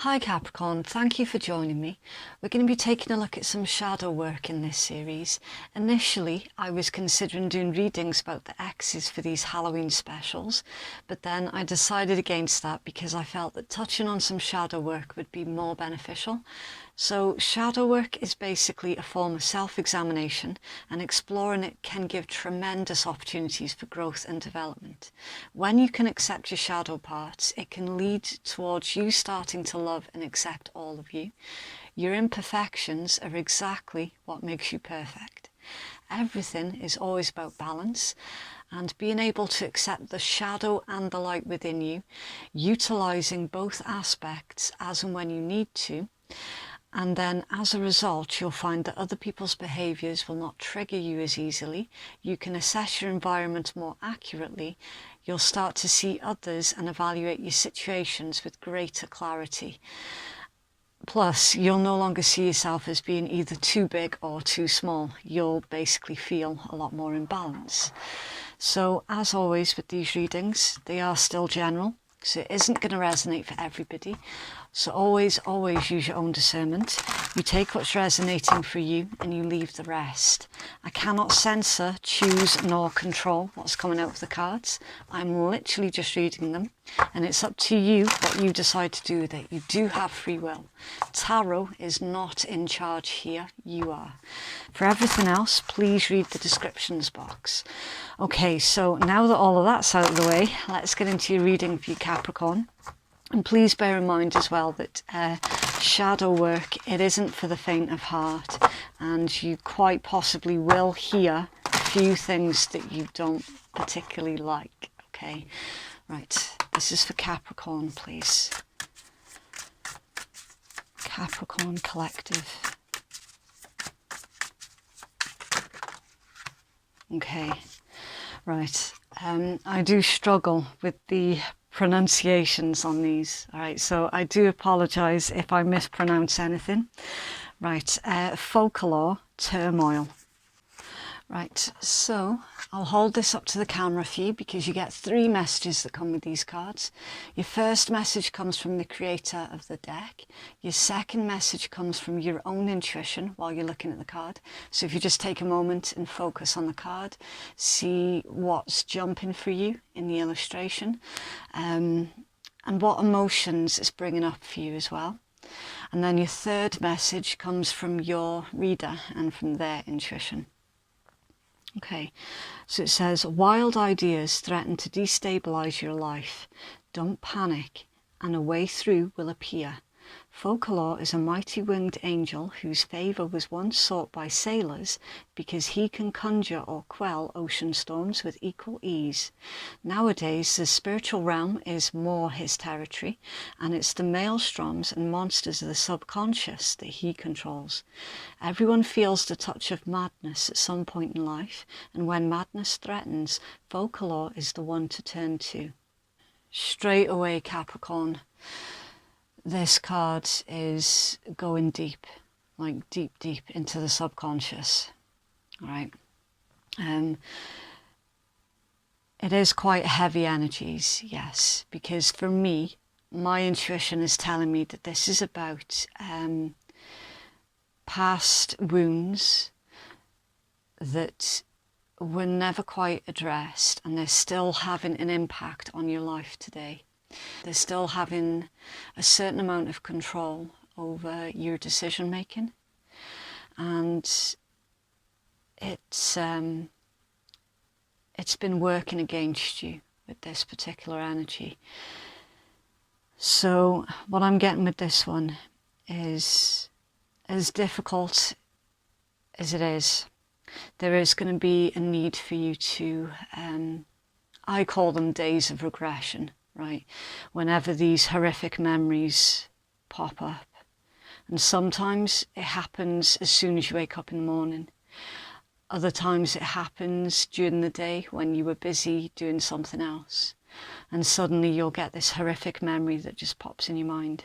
Hi Capricorn, thank you for joining me. We're going to be taking a look at some shadow work in this series. Initially, I was considering doing readings about the X's for these Halloween specials, but then I decided against that because I felt that touching on some shadow work would be more beneficial. So shadow work is basically a form of self-examination, and exploring it can give tremendous opportunities for growth and development. When you can accept your shadow parts, it can lead towards you starting to love and accept all of you. Your imperfections are exactly what makes you perfect. Everything is always about balance, and being able to accept the shadow and the light within you, utilising both aspects as and when you need to. And then as a result, you'll find that other people's behaviours will not trigger you as easily. You can assess your environment more accurately. You'll start to see others and evaluate your situations with greater clarity. Plus, you'll no longer see yourself as being either too big or too small. You'll basically feel a lot more in balance. So as always with these readings, they are still general, so it isn't going to resonate for everybody. So always use your own discernment. You take what's resonating for you and you leave the rest. I cannot censor, choose, nor control what's coming out of the cards. I'm literally just reading them, and it's up to you what you decide to do with it. You do have free will. Tarot is not in charge here, you are. For everything else, please read the descriptions box. Okay, so now that all of that's out of the way, let's get into your reading for you Capricorn. And please bear in mind as well that shadow work, it isn't for the faint of heart, and you quite possibly will hear a few things that you don't particularly like. Okay, right, this is for Capricorn, please. Capricorn Collective. Okay, right, I do struggle with the pronunciations on these. All right, so I do apologize if I mispronounce anything. Right, folklore, turmoil. Right, so I'll hold this up to the camera for you because you get 3 messages that come with these cards. Your first message comes from the creator of the deck. Your second message comes from your own intuition while you're looking at the card. So if you just take a moment and focus on the card, see what's jumping for you in the illustration, and what emotions it's bringing up for you as well. And then your third message comes from your reader and from their intuition. Okay, so it says, wild ideas threaten to destabilize your life. Don't panic, and a way through will appear. Folklore is a mighty winged angel whose favour was once sought by sailors because he can conjure or quell ocean storms with equal ease. Nowadays, the spiritual realm is more his territory, and it's the maelstroms and monsters of the subconscious that he controls. Everyone feels the touch of madness at some point in life, and when madness threatens, folklore is the one to turn to. Straight away, Capricorn, this card is going deep, like deep into the subconscious. All right. It is quite heavy energies, yes, because for me, my intuition is telling me that this is about past wounds that were never quite addressed, and they're still having an impact on your life today. They're still having a certain amount of control over your decision making, and it's been working against you with this particular energy. So what I'm getting with this one is, as difficult as it is, there is going to be a need for you to, I call them days of regression, right? Whenever these horrific memories pop up. And sometimes it happens as soon as you wake up in the morning. Other times it happens during the day when you were busy doing something else. And suddenly you'll get this horrific memory that just pops in your mind,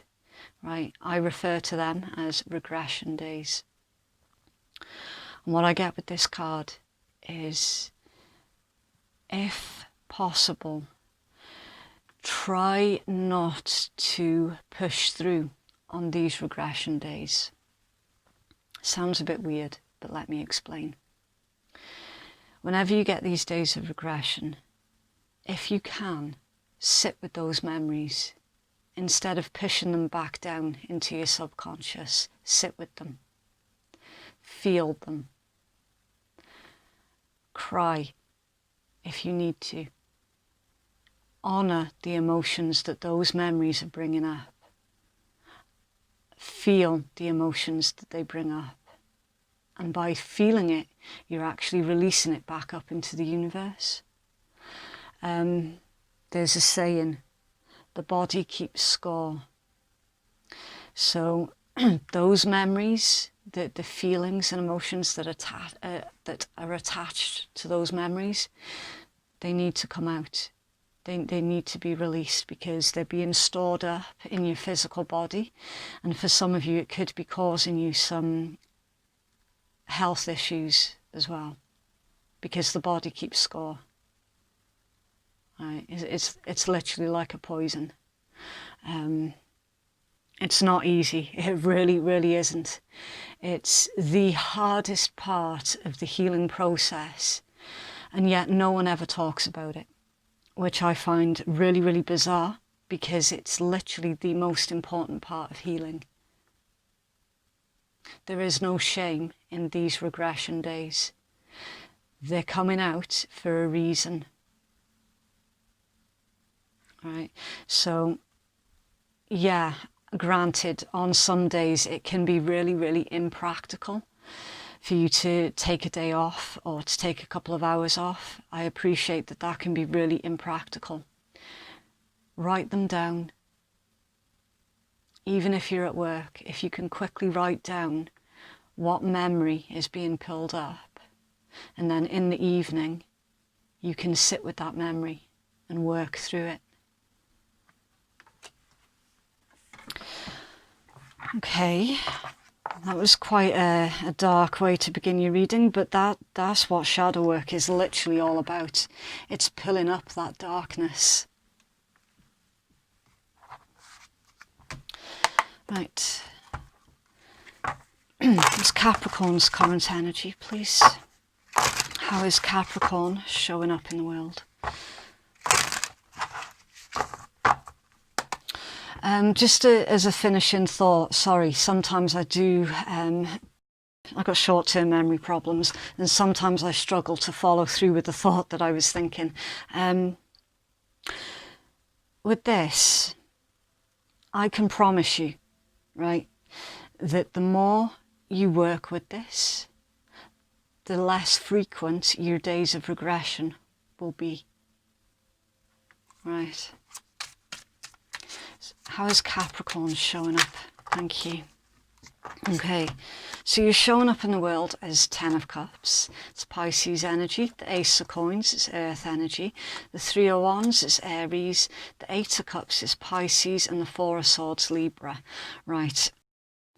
right? I refer to them as regression days. And what I get with this card is, if possible, try not to push through on these regression days. Sounds a bit weird, but let me explain. Whenever you get these days of regression, if you can, sit with those memories. Instead of pushing them back down into your subconscious, sit with them. Feel them. Cry if you need to. Honour the emotions that those memories are bringing up. Feel the emotions that they bring up. And by feeling it, you're actually releasing it back up into the universe. There's a saying, the body keeps score. So those memories, the feelings and emotions that are attached to those memories, they need to come out. They need to be released because they're being stored up in your physical body. And for some of you, it could be causing you some health issues as well, because the body keeps score. Right? It's literally like a poison. It's not easy. It really, really isn't. It's the hardest part of the healing process, and yet no one ever talks about it, which I find really, really bizarre, because it's literally the most important part of healing. There is no shame in these regression days. They're coming out for a reason. Right? So, yeah, granted, on some days it can be really, really impractical for you to take a day off or to take a couple of hours off. I appreciate that that can be really impractical. Write them down. Even if you're at work, if you can quickly write down what memory is being pulled up, and then in the evening you can sit with that memory and work through it. Okay, that was quite a dark way to begin your reading, but that's what shadow work is literally all about. It's pulling up that darkness. Right. It's Capricorn's current energy, please. How is Capricorn showing up in the world? Just as a finishing thought, sorry, sometimes I do, I've got short-term memory problems, and sometimes I struggle to follow through with the thought that I was thinking. With this, I can promise you, right, that the more you work with this, the less frequent your days of regression will be. Right. How is Capricorn showing up? Thank you. Okay, so you're showing up in the world as 10 of Cups. It's Pisces energy. The Ace of Coins is Earth energy. The 3 of Wands is Aries. The 8 of Cups is Pisces. And the 4 of Swords, Libra. Right,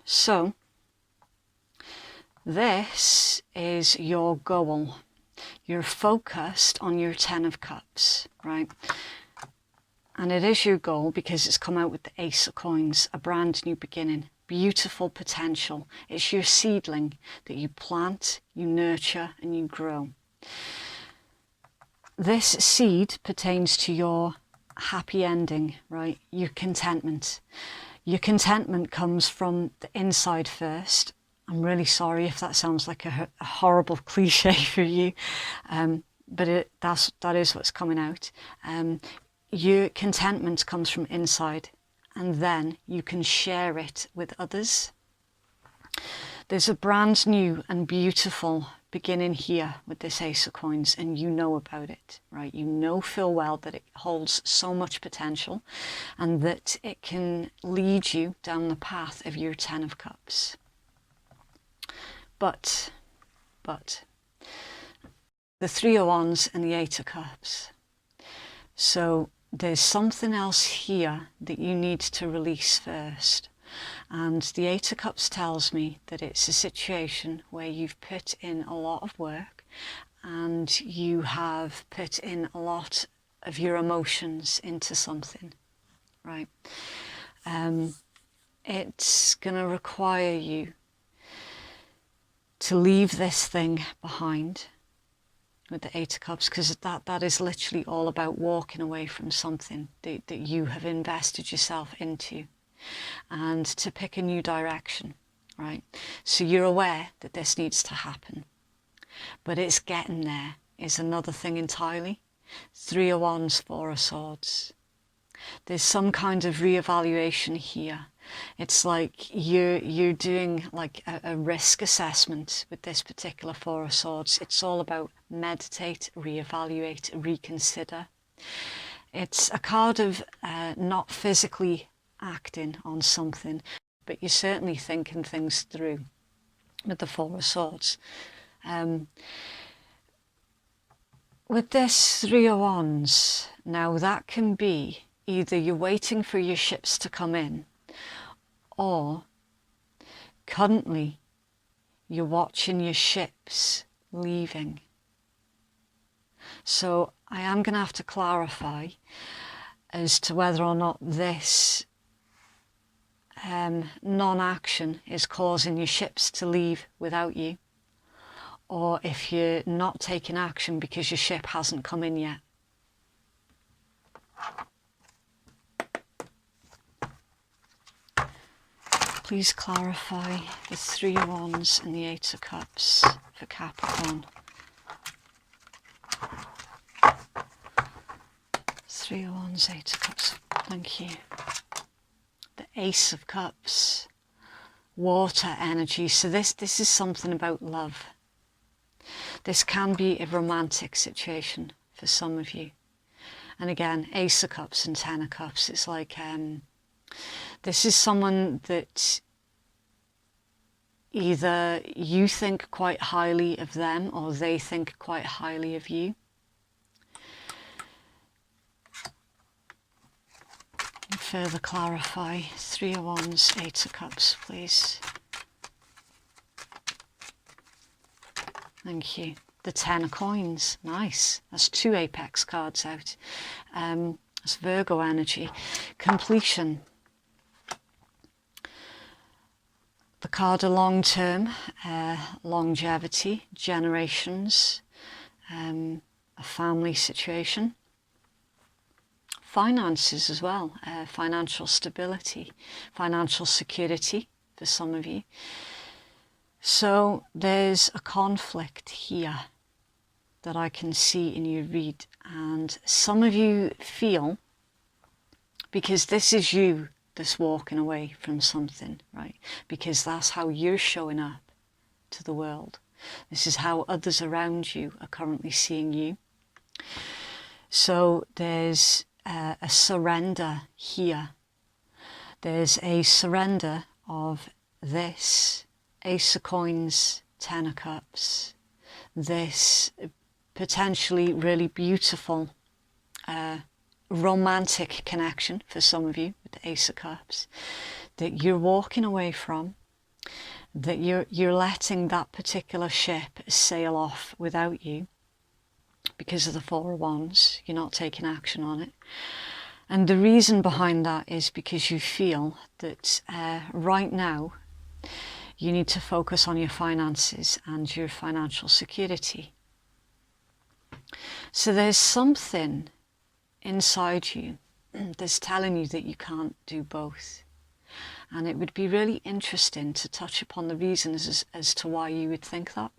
so this is your goal. You're focused on your 10 of Cups, right? And it is your goal because it's come out with the Ace of Coins, a brand new beginning, beautiful potential. It's your seedling that you plant, you nurture, and you grow. This seed pertains to your happy ending, right? Your contentment. Your contentment comes from the inside first. I'm really sorry if that sounds like a horrible cliche for you, but that is what's coming out. Your contentment comes from inside, and then you can share it with others. There's a brand new and beautiful beginning here with this Ace of Coins, and you know about it, right? You know full well that it holds so much potential and that it can lead you down the path of your 10 of Cups. But the 3 of Wands and the 8 of Cups. So there's something else here that you need to release first. And the 8 of Cups tells me that it's a situation where you've put in a lot of work and you have put in a lot of your emotions into something, right? it's going to require you to leave this thing behind with the Eight of Cups, because that is literally all about walking away from something that you have invested yourself into, and to pick a new direction, right? So you're aware that this needs to happen, but it's getting there is another thing entirely. Three of Wands, Four of Swords. There's some kind of reevaluation here. It's like you're doing like a risk assessment with this particular Four of Swords. It's all about meditate, reevaluate, reconsider. It's a card of not physically acting on something, but you're certainly thinking things through with the Four of Swords. With this Three of Wands, now that can be either you're waiting for your ships to come in, or currently you're watching your ships leaving. So I am going to have to clarify as to whether or not this non-action is causing your ships to leave without you, or if you're not taking action because your ship hasn't come in yet. Please clarify the Three of Wands and the Eight of Cups for Capricorn. Three of Wands, Eight of Cups. Thank you. The Ace of Cups. Water energy. So this is something about love. This can be a romantic situation for some of you. And again, Ace of Cups and Ten of Cups. It's like this is someone that either you think quite highly of them or they think quite highly of you. Further clarify. Three of Wands, Eight of Cups, please. Thank you. The Ten of Coins. Nice. That's two Apex cards out. That's Virgo energy. Completion. The card of long term, longevity, generations, a family situation. Finances as well, financial stability, financial security for some of you. So there's a conflict here that I can see in your read, and some of you feel, because this is you that's walking away from something, right? Because that's how you're showing up to the world. This is how others around you are currently seeing you. So there's a surrender here. There's a surrender of this Ace of Coins, Ten of Cups, this potentially really beautiful romantic connection for some of you with the Ace of Cups that you're walking away from, that you're letting that particular ship sail off without you because of the Four of Wands. You're not taking action on it. And the reason behind that is because you feel that right now you need to focus on your finances and your financial security. So there's something inside you that's telling you that you can't do both. And it would be really interesting to touch upon the reasons as to why you would think that.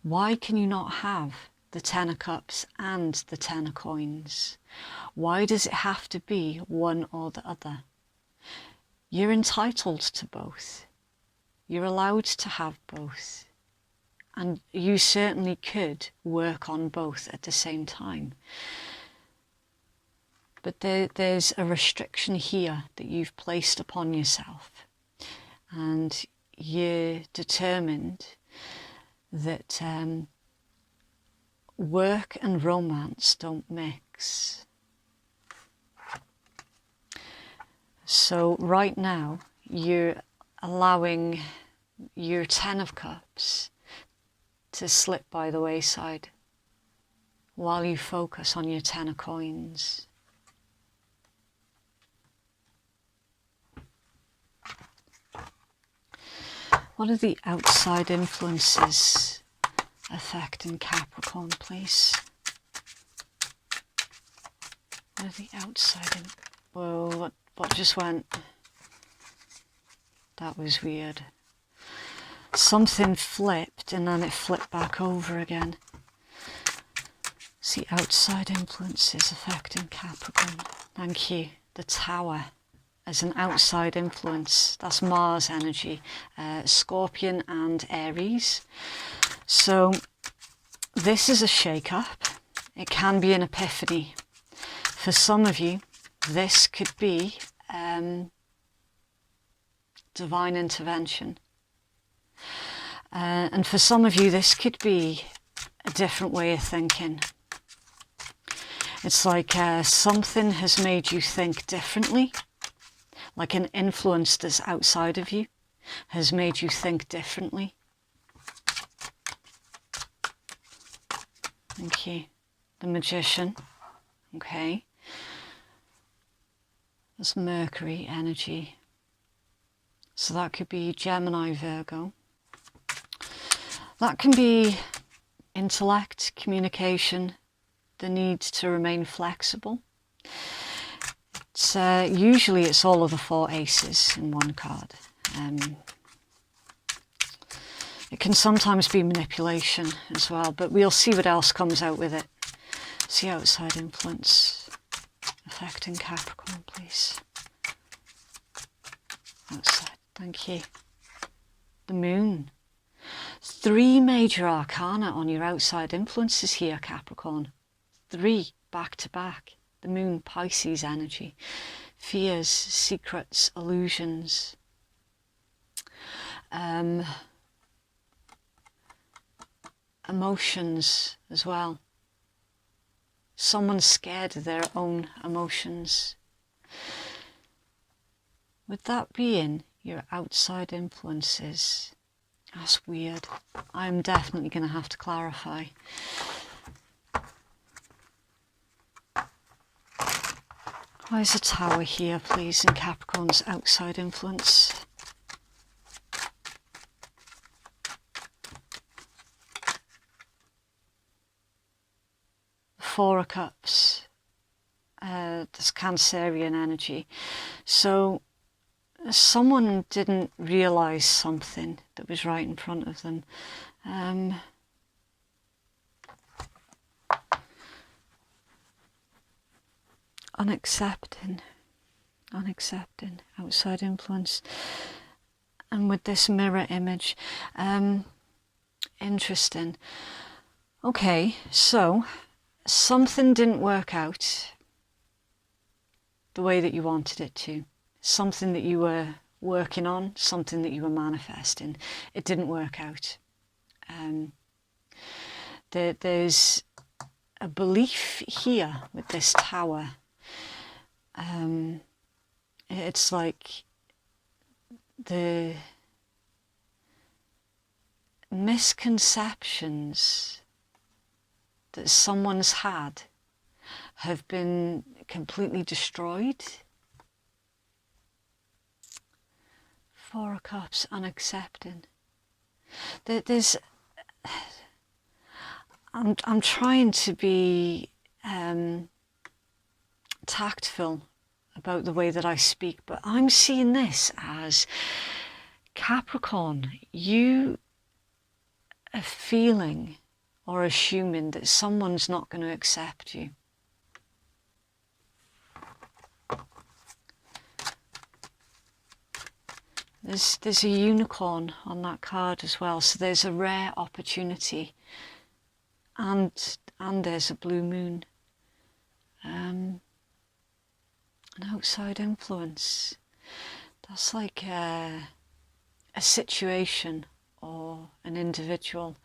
Why can you not have the Ten of Cups and the Ten of Coins? Why does it have to be one or the other? You're entitled to both. You're allowed to have both. And you certainly could work on both at the same time. But there's a restriction here that you've placed upon yourself. And you're determined that work and romance don't mix. So right now, you're allowing your Ten of Cups to slip by the wayside while you focus on your Ten of Coins. What are the outside influences affecting Capricorn, please? What are the outside Whoa, what just went? That was weird. Something flipped and then it flipped back over again. See, outside influences affecting Capricorn. Thank you. The Tower as an outside influence. That's Mars energy, Scorpion and Aries. So this is a shake-up. It can be an epiphany. For some of you, this could be divine intervention. And for some of you, this could be a different way of thinking. It's like something has made you think differently, like an influence that's outside of you has made you think differently. Thank you. The Magician. Okay. That's Mercury energy. So that could be Gemini, Virgo. That can be intellect, communication, the need to remain flexible. It's, usually it's all of the 4 aces in one card. It can sometimes be manipulation as well, but we'll see what else comes out with it. See outside influence affecting Capricorn, please. Outside, thank you. The Moon. 3 major arcana on your outside influences here, Capricorn. 3 back to back. The Moon, Pisces energy. Fears, secrets, illusions. Emotions as well. Someone's scared of their own emotions. With that being your outside influences, that's weird. I'm definitely going to have to clarify. Why is a Tower here, please, in Capricorn's outside influence? Four of Cups. That's Cancerian energy. So someone didn't realise something that was right in front of them. Unaccepting, outside influence. And with this mirror image, interesting. Okay, so something didn't work out the way that you wanted it to. Something that you were working on, something that you were manifesting. It didn't work out. There's a belief here with this Tower. It's like the misconceptions that someone's had have been completely destroyed. Four of Cups, unaccepting. I'm trying to be tactful about the way that I speak, but I'm seeing this as Capricorn, you are feeling or assuming that someone's not going to accept you. There's a unicorn on that card as well, so there's a rare opportunity, and there's a blue moon. An outside influence. That's like a situation or an individual.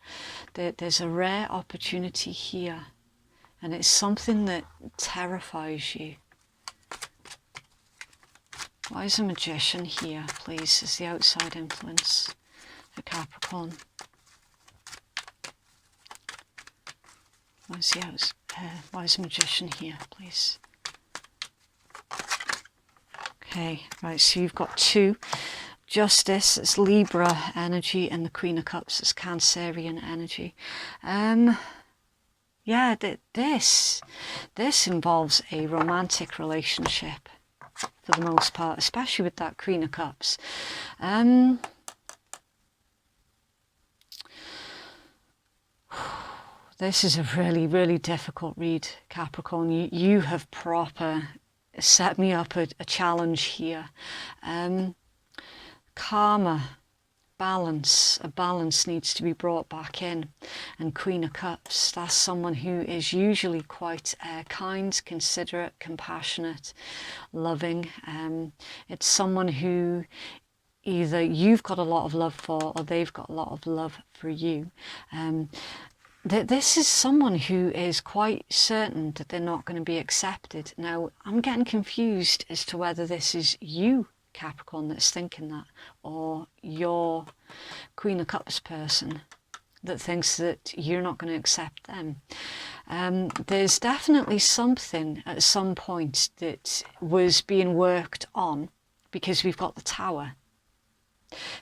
There's a rare opportunity here, and it's something that terrifies you. Why is a Magician here, please, as the outside influence for Capricorn? Why is a Magician here, please? Okay, right, so you've got 2 Justice, it's Libra energy, and the Queen of Cups, it's Cancerian energy. Yeah, this involves a romantic relationship for the most part, especially with that Queen of Cups. This is a really, really difficult read, Capricorn. You have proper set me up a challenge here. Karma, balance, a balance needs to be brought back in. And Queen of Cups, that's someone who is usually quite kind, considerate, compassionate, loving. It's someone who either you've got a lot of love for or they've got a lot of love for you. This is someone who is quite certain that they're not going to be accepted. Now, I'm getting confused as to whether this is you, Capricorn, that's thinking that, or your Queen of Cups person that thinks that you're not going to accept them. There's definitely something at some point that was being worked on, because we've got the Tower.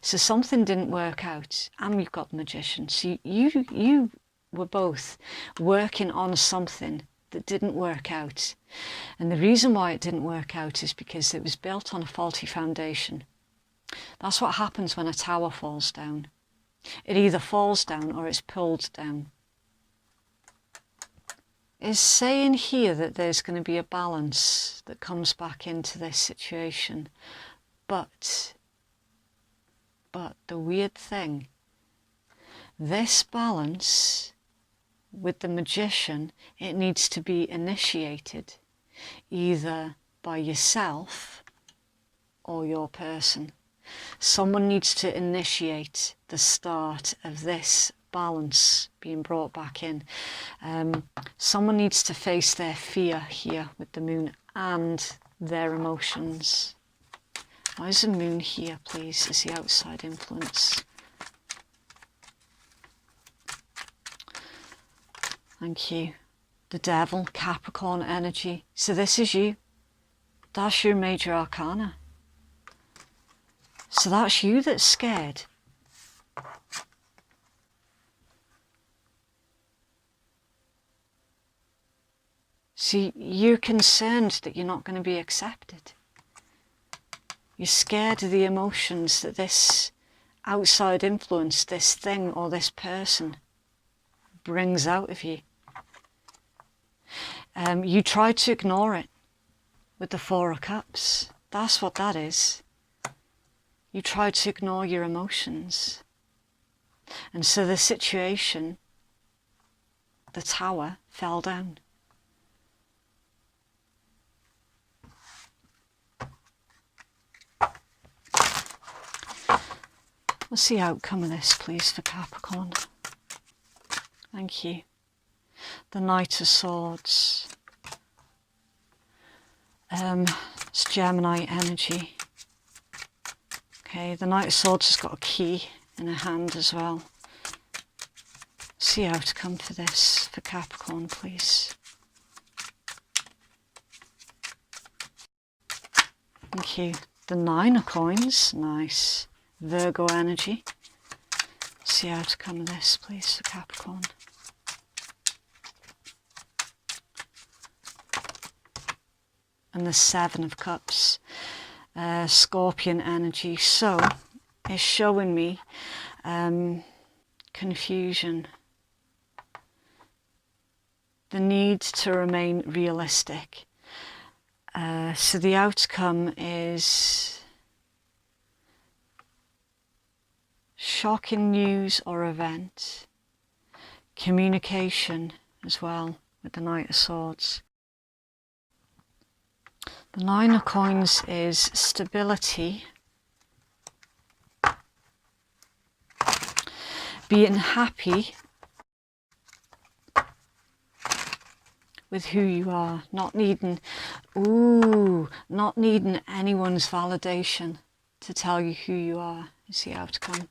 So something didn't work out, and we've got the Magician. So you were both working on something that didn't work out. And the reason why it didn't work out is because it was built on a faulty foundation. That's what happens when a tower falls down. It either falls down or it's pulled down. It's saying here that there's going to be a balance that comes back into this situation. But the weird thing, this balance with the Magician, it needs to be initiated either by yourself or your person. Someone needs to initiate the start of this balance being brought back in. Someone needs to face their fear here with the Moon and their emotions. Why is the Moon here, please, as the outside influence? Thank you. The Devil, Capricorn energy. So this is you. That's your major arcana. So that's you that's scared. See, you're concerned that you're not going to be accepted. You're scared of the emotions that this outside influence, this thing or this person brings out of you. You try to ignore it with the Four of Cups. That's what that is. You try to ignore your emotions. And so the situation, the tower, fell down. What's the outcome of this, please, for Capricorn? Thank you. The Knight of Swords. It's Gemini energy. Okay, the Knight of Swords has got a key in her hand as well. See the outcome for this, for Capricorn, please. Thank you. The Nine of Coins, nice. Virgo energy. See the outcome of this, please, for Capricorn. And the Seven of Cups, Scorpion energy. So it's showing me confusion, the need to remain realistic. So the outcome is shocking news or event, communication as well with the Knight of Swords. The Nine of Coins is stability, being happy with who you are, not needing anyone's validation to tell you who you are is the outcome.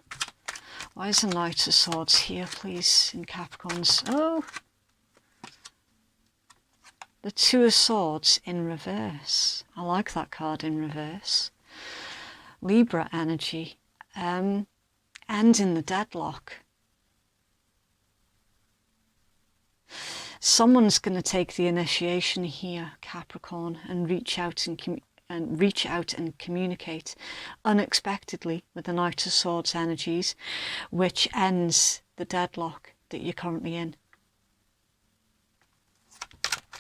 Why is the Knight of Swords here, please, in Capricorns? Oh! The Two of Swords in reverse. I like that card in reverse. Libra energy, ending the deadlock. Someone's going to take the initiation here, Capricorn, and reach out and communicate unexpectedly with the Knight of Swords energies, which ends the deadlock that you're currently in.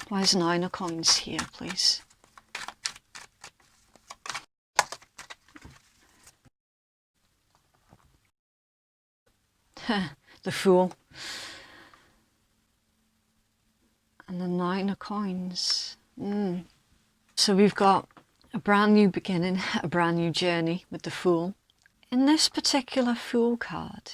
Why is 9 of Coins here, please? The Fool. And the 9 of Coins. So we've got a brand new beginning, a brand new journey with the Fool. In this particular Fool card,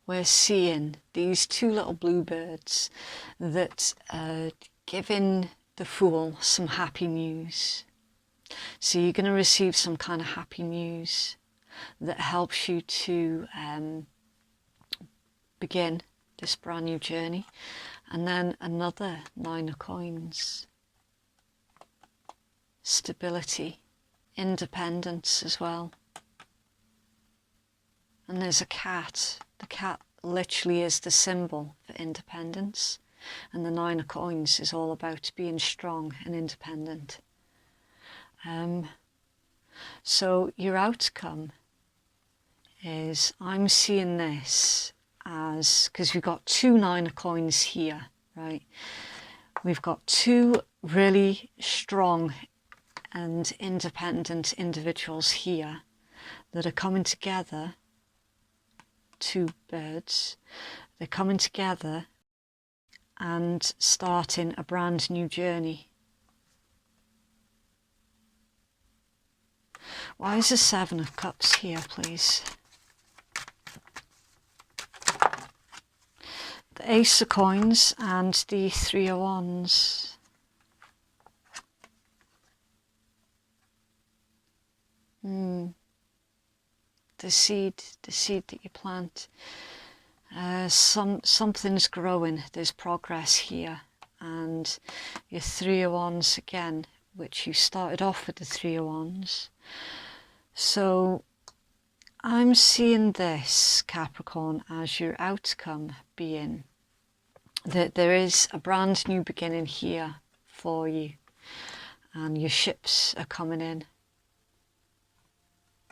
we're seeing these two little bluebirds that are giving the Fool some happy news. So you're going to receive some kind of happy news that helps you to begin this brand new journey. And then another 9 of Coins. Stability, independence as well. And there's a cat. The cat literally is the symbol for independence. And the 9 of Coins is all about being strong and independent. So your outcome is, I'm seeing this as, because we've got two 9 of Coins here, right? We've got two really strong and independent individuals here that are coming together, two birds, they're coming together and starting a brand new journey. Why is the 7 of Cups here, please? The Ace of Coins and the 3 of Wands. The seed that you plant. Something's growing, there's progress here. And your 3 of Wands again, which you started off with the 3 of Wands. So I'm seeing this, Capricorn, as your outcome being that there is a brand new beginning here for you. And your ships are coming in.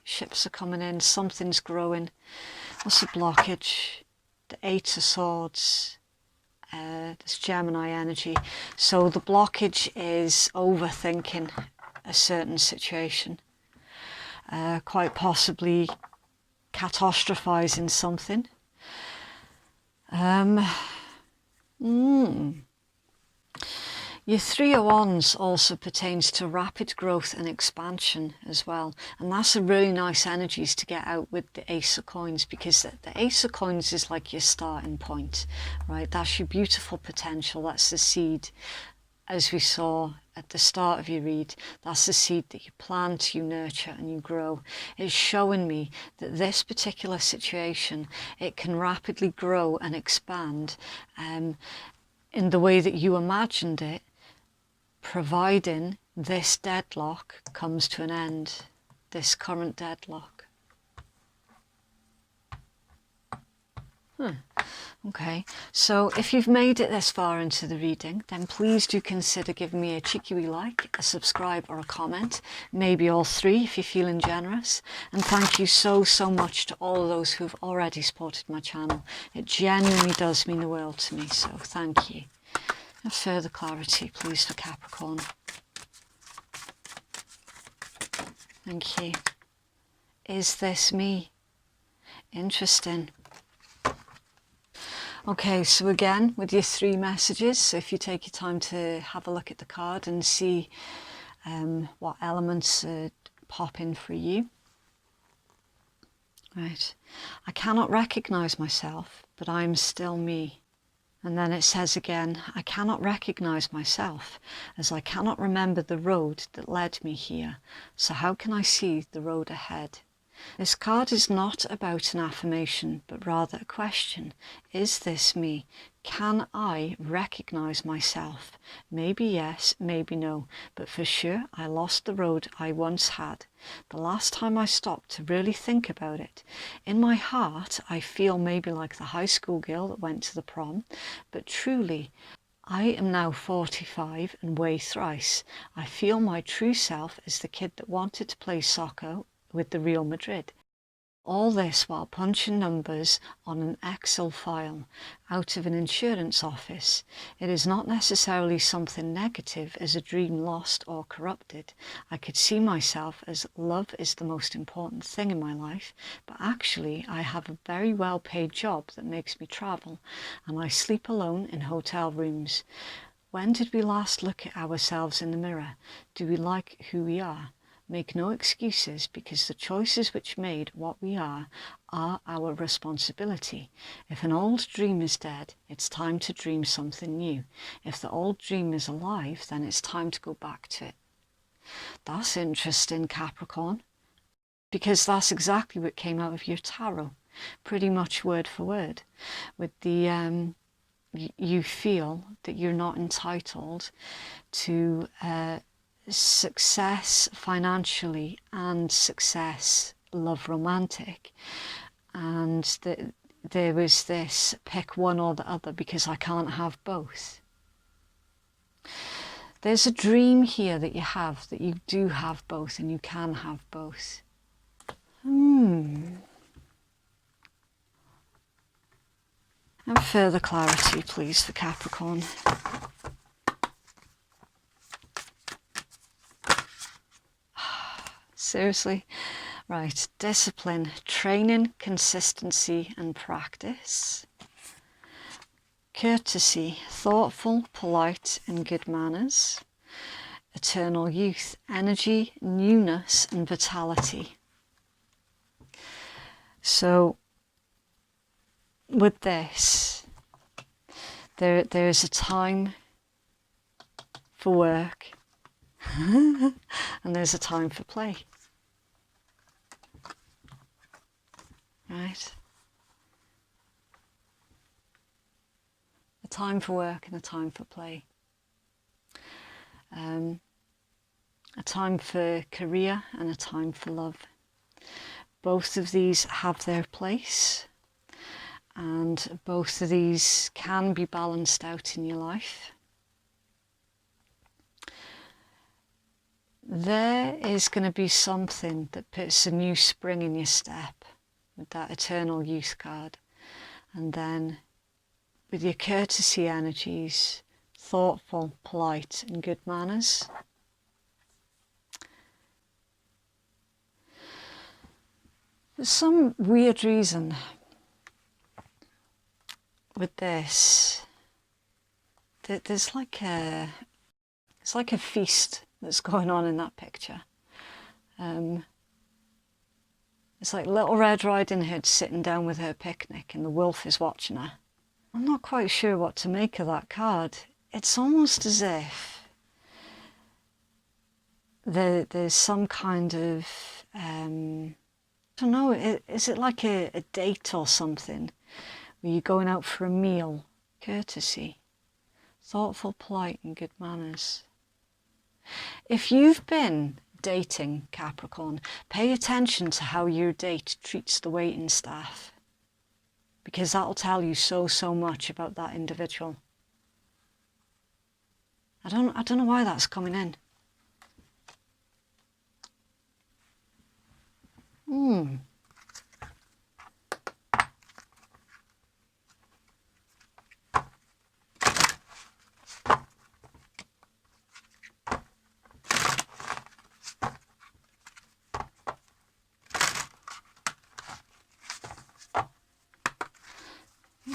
Ships are coming in, something's growing. What's the blockage? The 8 of Swords, this Gemini energy. So the blockage is overthinking a certain situation. Quite possibly catastrophizing something. Your 3 of Wands also pertains to rapid growth and expansion as well. And that's a really nice energies to get out with the Ace of Coins, because the Ace of Coins is like your starting point, right? That's your beautiful potential. That's the seed, as we saw at the start of your read. That's the seed that you plant, you nurture and you grow. It's showing me that this particular situation, it can rapidly grow and expand in the way that you imagined it, providing this deadlock comes to an end, this current deadlock. Okay, so if you've made it this far into the reading, then please do consider giving me a cheeky wee like, a subscribe or a comment, maybe all three if you're feeling generous. And thank you so much to all of those who've already supported my channel. It genuinely does mean the world to me, so thank you. And further clarity, please, for Capricorn. Thank you. Is this me? Interesting. Okay, so again, with your 3 messages, so if you take your time to have a look at the card and see what elements pop in for you. Right. I cannot recognize myself, but I am still me. And then it says again, I cannot recognize myself, as I cannot remember the road that led me here. So how can I see the road ahead? This card is not about an affirmation, but rather a question. Is this me? Can I recognize myself? Maybe yes, maybe no, but for sure I lost the road I once had. The last time I stopped to really think about it. In my heart, I feel maybe like the high school girl that went to the prom, but truly, I am now 45 and weigh thrice. I feel my true self as the kid that wanted to play soccer with the Real Madrid. All this while punching numbers on an Excel file out of an insurance office. It is not necessarily something negative as a dream lost or corrupted. I could see myself as love is the most important thing in my life, but actually I have a very well paid job that makes me travel, and I sleep alone in hotel rooms. When did we last look at ourselves in the mirror? Do we like who we are? Make no excuses, because the choices which made what we are our responsibility. If an old dream is dead, it's time to dream something new. If the old dream is alive, then it's time to go back to it. That's interesting, Capricorn, because that's exactly what came out of your tarot, pretty much word for word, with the you feel that you're not entitled to success financially and success love romantic, and that there was this pick one or the other because I can't have both. There's a dream here that you do have both, and you can have both. And further clarity please for Capricorn. Seriously? Right, discipline, training, consistency and practice. Courtesy, thoughtful, polite and good manners. Eternal youth, energy, newness and vitality. So with this, there's a time for work and there's a time for play. Right? A time for work and a time for play. A time for career and a time for love. Both of these have their place, and both of these can be balanced out in your life. There is going to be something that puts a new spring in your step with that eternal youth card, and then with your courtesy energies, thoughtful, polite and good manners. For some weird reason with this, there's like it's like a feast that's going on in that picture. It's like Little Red Riding Hood sitting down with her picnic and the wolf is watching her. I'm not quite sure what to make of that card. It's almost as if there's some kind of, I don't know, is it like a date or something? Where you're going out for a meal, courtesy, thoughtful, polite and good manners. If you've been dating, Capricorn, pay attention to how your date treats the waiting staff, because that'll tell you so much about that individual. I don't know why that's coming in.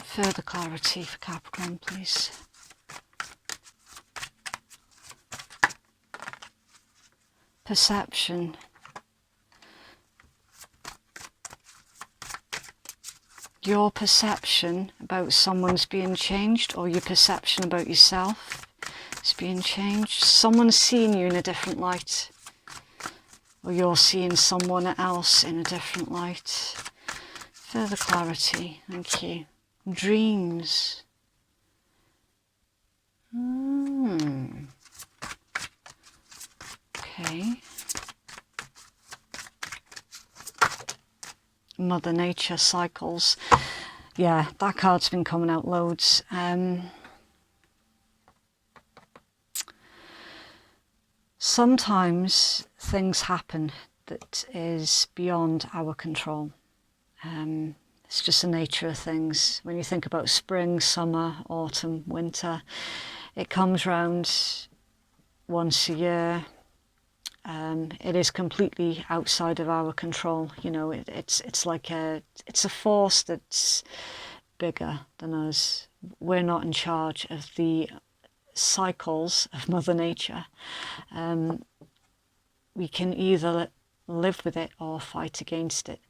Further clarity for Capricorn, please. Perception. Your perception about someone's being changed, or your perception about yourself is being changed. Someone's seeing you in a different light. or you're seeing someone else in a different light. Further clarity, thank you. Dreams. Okay. Mother Nature cycles. Yeah, that card's been coming out loads. Sometimes things happen that is beyond our control. It's just the nature of things. When you think about spring, summer, autumn, winter, it comes round once a year. It is completely outside of our control. You know, it's like it's a force that's bigger than us. We're not in charge of the cycles of Mother Nature. We can either live with it or fight against it.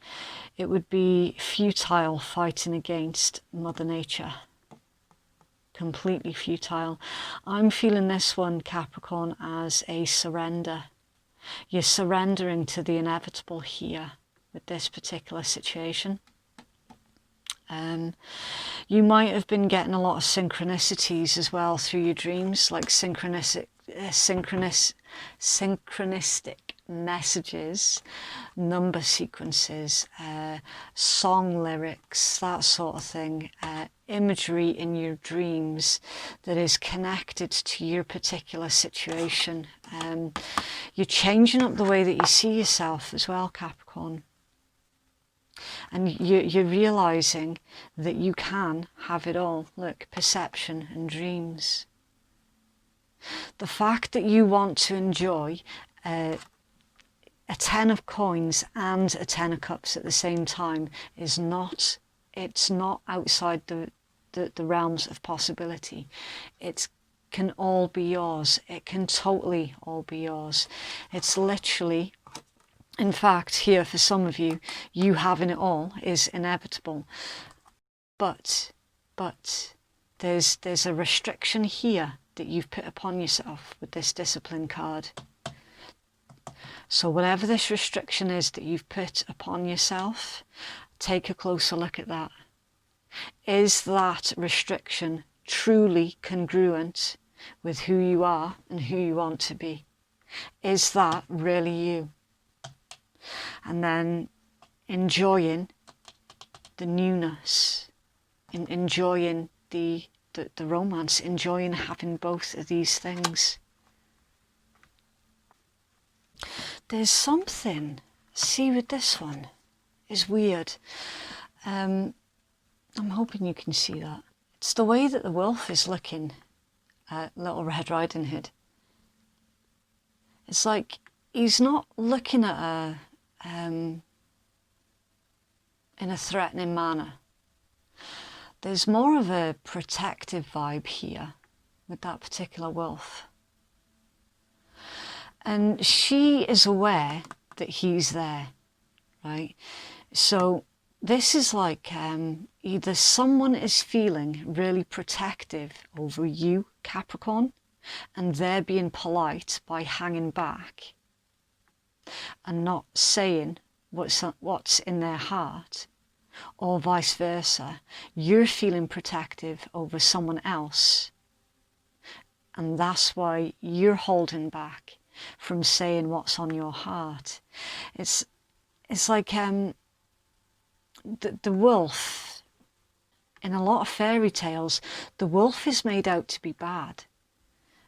It would be futile fighting against Mother Nature. Completely futile. I'm feeling this one, Capricorn, as a surrender. You're surrendering to the inevitable here with this particular situation. You might have been getting a lot of synchronicities as well through your dreams, like synchronistic messages, number sequences, song lyrics, that sort of thing, imagery in your dreams that is connected to your particular situation. You're changing up the way that you see yourself as well, Capricorn. And you're realizing that you can have it all. Look, perception and dreams. The fact that you want to enjoy a 10 of coins and a 10 of cups at the same time is not, it's not outside the realms of possibility. It can all be yours. It can totally all be yours. It's literally, in fact, here for some of you, you having it all is inevitable. But there's a restriction here that you've put upon yourself with this discipline card. So whatever this restriction is that you've put upon yourself, take a closer look at that. Is that restriction truly congruent with who you are and who you want to be? Is that really you? And then enjoying the newness, enjoying the romance, enjoying having both of these things. There's something, see with this one, is weird. I'm hoping you can see that. It's the way that the wolf is looking at Little Red Riding Hood. It's like he's not looking at her in a threatening manner. There's more of a protective vibe here with that particular wolf. And she is aware that he's there, right? So this is like either someone is feeling really protective over you, Capricorn, and they're being polite by hanging back and not saying what's in their heart, or vice versa. You're feeling protective over someone else, and that's why you're holding back from saying what's on your heart. It's like the wolf, in a lot of fairy tales, the wolf is made out to be bad.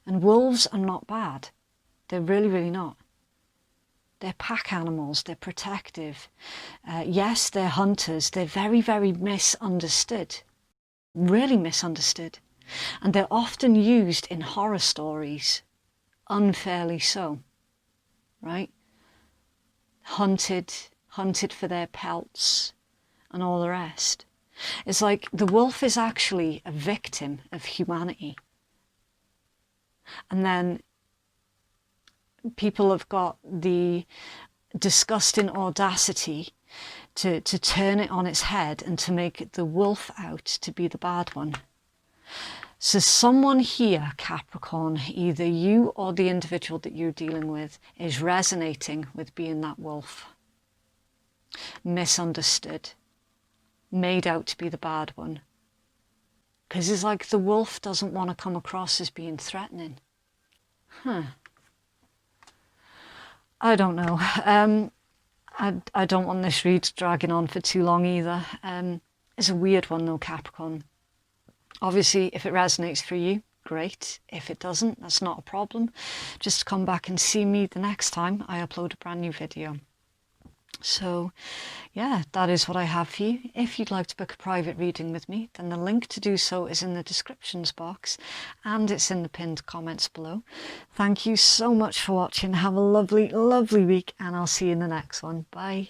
And wolves are not bad. They're really, really not. They're pack animals, they're protective. Yes, they're hunters. They're very, very misunderstood. Really misunderstood. And they're often used in horror stories, unfairly so, right? Hunted for their pelts and all the rest. It's like the wolf is actually a victim of humanity. And then people have got the disgusting audacity to turn it on its head and to make the wolf out to be the bad one. So someone here, Capricorn, either you or the individual that you're dealing with, is resonating with being that wolf. Misunderstood. Made out to be the bad one. Because it's like the wolf doesn't want to come across as being threatening. I don't know. I don't want this read dragging on for too long either. It's a weird one though, Capricorn. Obviously, if it resonates for you, great. If it doesn't, that's not a problem. Just come back and see me the next time I upload a brand new video. So yeah, that is what I have for you. If you'd like to book a private reading with me, then the link to do so is in the descriptions box and it's in the pinned comments below. Thank you so much for watching. Have a lovely, lovely week and I'll see you in the next one. Bye.